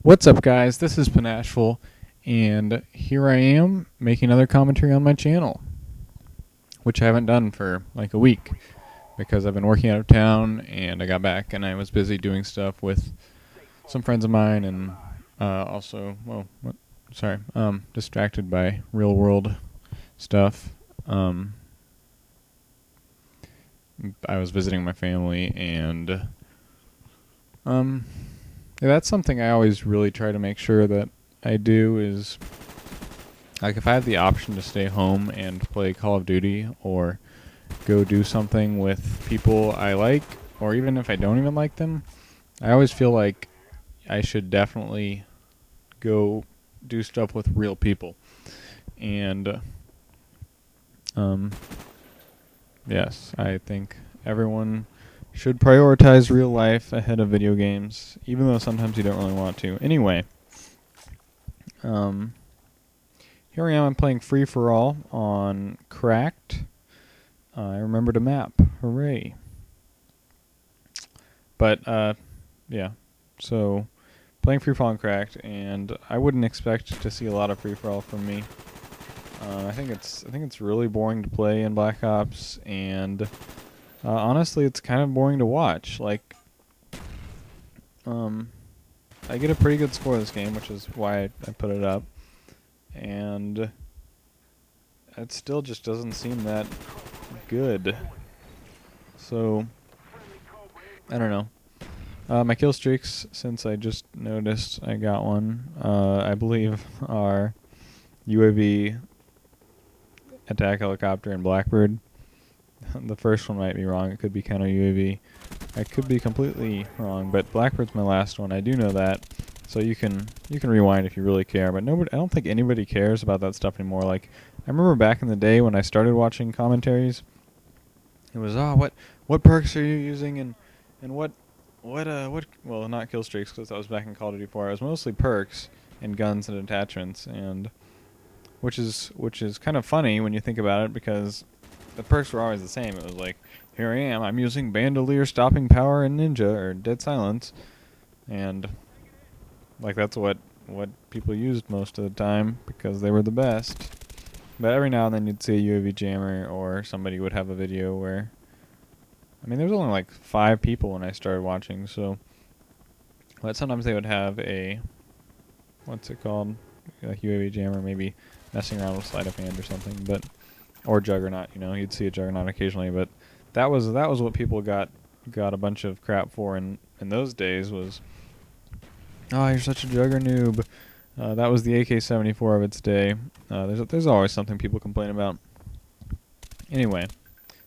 What's up, guys? This is Panashful, and here I am making another commentary on my channel, which I haven't done for like a week because I've been working out of town and I got back and I was busy doing stuff with some friends of mine and distracted by real world stuff. I was visiting my family and that's something I always really try to make sure that I do is, like, if I have the option to stay home and play Call of Duty or go do something with people I like, or even if I don't even like them, I always feel like I should definitely go do stuff with real people. And, yes, I think everyone should prioritize real life ahead of video games, even though sometimes you don't really want to. Anyway, here I am. I'm playing Free for All on Cracked. I remembered a map. Hooray! But yeah. So playing Free for All on Cracked, and I wouldn't expect to see a lot of Free for All from me. I think it's really boring to play in Black Ops, and honestly, it's kind of boring to watch. Like, I get a pretty good score this game, which is why I put it up. And it still just doesn't seem that good. So, I don't know. My kill streaks, since I just noticed I got one, I believe are UAV, attack helicopter, and Blackbird. The first one might be wrong. It could be counter UAV. I could be completely wrong, but Blackbird's my last one. I do know that, so you can rewind if you really care. But nobody, I don't think anybody cares about that stuff anymore. Like, I remember back in the day when I started watching commentaries, it was what perks are you using and what well, not kill streaks, because that was back in Call of Duty 4. It was mostly perks and guns and attachments, and which is kind of funny when you think about it, because the perks were always the same. It was like, here I am, I'm using Bandolier, Stopping Power, and Ninja, or Dead Silence. And, like, that's what people used most of the time, because they were the best. But every now and then you'd see a UAV jammer, or somebody would have a video where, I mean, there was only like 5 people when I started watching, so, but sometimes they would have a, what's it called, like UAV jammer, maybe messing around with sleight of hand or something, but, or Juggernaut, you know, you'd see a Juggernaut occasionally, but that was what people got a bunch of crap for in those days was, oh, you're such a Jugger noob. That was the AK-74 of its day. There's always something people complain about. Anyway,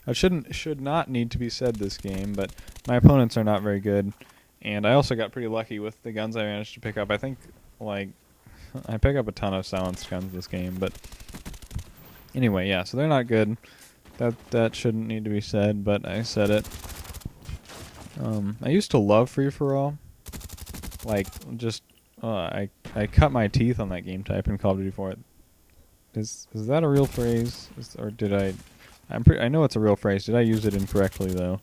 it should not need to be said this game, but my opponents are not very good, and I also got pretty lucky with the guns I managed to pick up. I think, like, I pick up a ton of silenced guns this game, but anyway, yeah, so they're not good. That shouldn't need to be said, but I said it. I used to love Free for All. Like, just I cut my teeth on that game type in Call of Duty 4. Is that a real phrase? Or did I know it's a real phrase. Did I use it incorrectly though?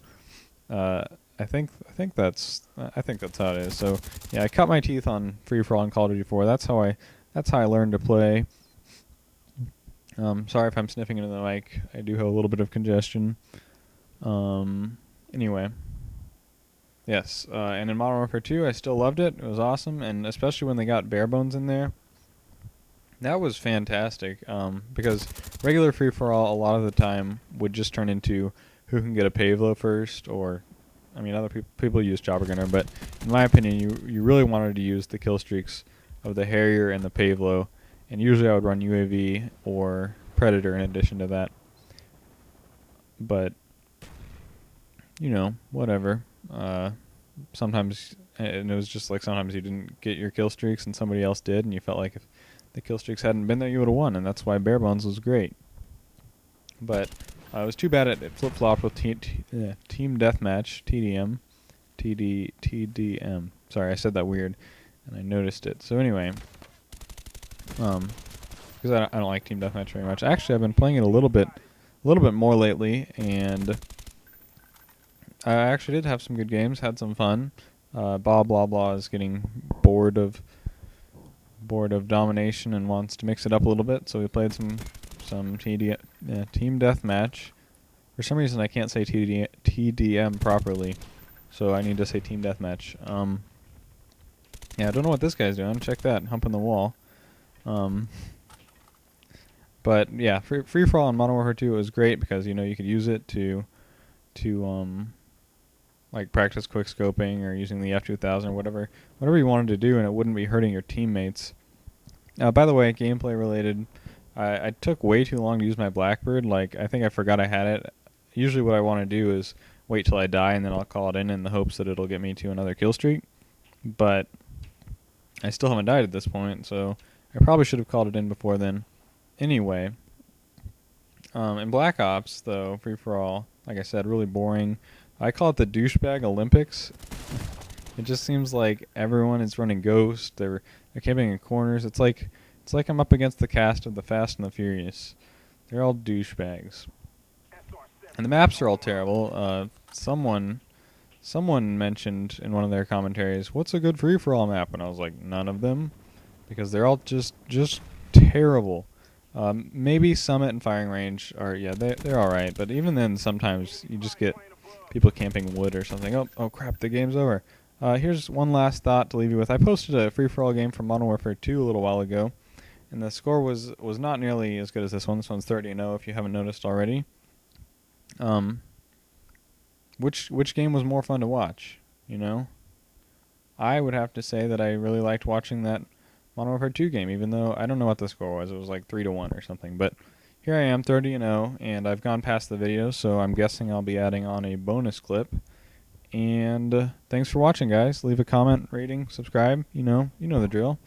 I think that's how it is. So yeah, I cut my teeth on Free for All in Call of Duty 4. That's how I learned to play. Sorry if I'm sniffing into the mic. I do have a little bit of congestion. Anyway. Yes, and in Modern Warfare 2, I still loved it. It was awesome, and especially when they got Bare Bones in there. That was fantastic, because regular free-for-all, a lot of the time, would just turn into who can get a Pavlo first, or, I mean, other people use Chopper Gunner, but in my opinion, you really wanted to use the kill streaks of the Harrier and the Pavlo, and usually I would run UAV or Predator in addition to that. But, you know, whatever. Sometimes, and it was just like sometimes you didn't get your kill streaks and somebody else did, and you felt like if the kill streaks hadn't been there, you would have won, and that's why Bare Bones was great. But it was too bad it flip-flopped with Team Deathmatch, TDM. Sorry, I said that weird, and I noticed it. So anyway, because I don't like Team Deathmatch very much. Actually, I've been playing it a little bit more lately, and I actually did have some good games, had some fun. Blah blah blah is getting bored of bored of domination and wants to mix it up a little bit, so we played some team deathmatch. For some reason I can't say TDM properly, so I need to say team deathmatch. Yeah, I don't know what this guy's doing. Check that, humping the wall. But yeah, free for all in Modern Warfare 2 was great because you could use it to like practice quick scoping or using the F2000 or whatever you wanted to do, and it wouldn't be hurting your teammates. By the way, gameplay related, I took way too long to use my Blackbird. Like, I think I forgot I had it. Usually what I want to do is wait till I die and then I'll call it in the hopes that it'll get me to another kill streak. But I still haven't died at this point, so I probably should have called it in before then. Anyway, in Black Ops, though, free-for-all, like I said, really boring. I call it the douchebag Olympics. It just seems like everyone is running Ghost. They're camping in corners. It's like I'm up against the cast of the Fast and the Furious. They're all douchebags, and the maps are all terrible. Someone mentioned in one of their commentaries, "What's a good free-for-all map?" And I was like, none of them, because they're all just terrible. Maybe Summit and Firing Range are, yeah, they're all right, but even then, sometimes you just get people camping wood or something. Oh crap, the game's over. Here's one last thought to leave you with. I posted a free-for-all game from Modern Warfare 2 a little while ago, and the score was not nearly as good as this one. This one's 30-0 if you haven't noticed already. Which game was more fun to watch, I would have to say that I really liked watching that Modern Warfare 2 game, even though I don't know what the score was. It was like 3-1 or something, but here I am, 30-0, and I've gone past the video, so I'm guessing I'll be adding on a bonus clip. And thanks for watching, guys. Leave a comment, rating, subscribe. You know the drill.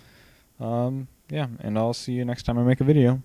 Yeah, and I'll see you next time I make a video.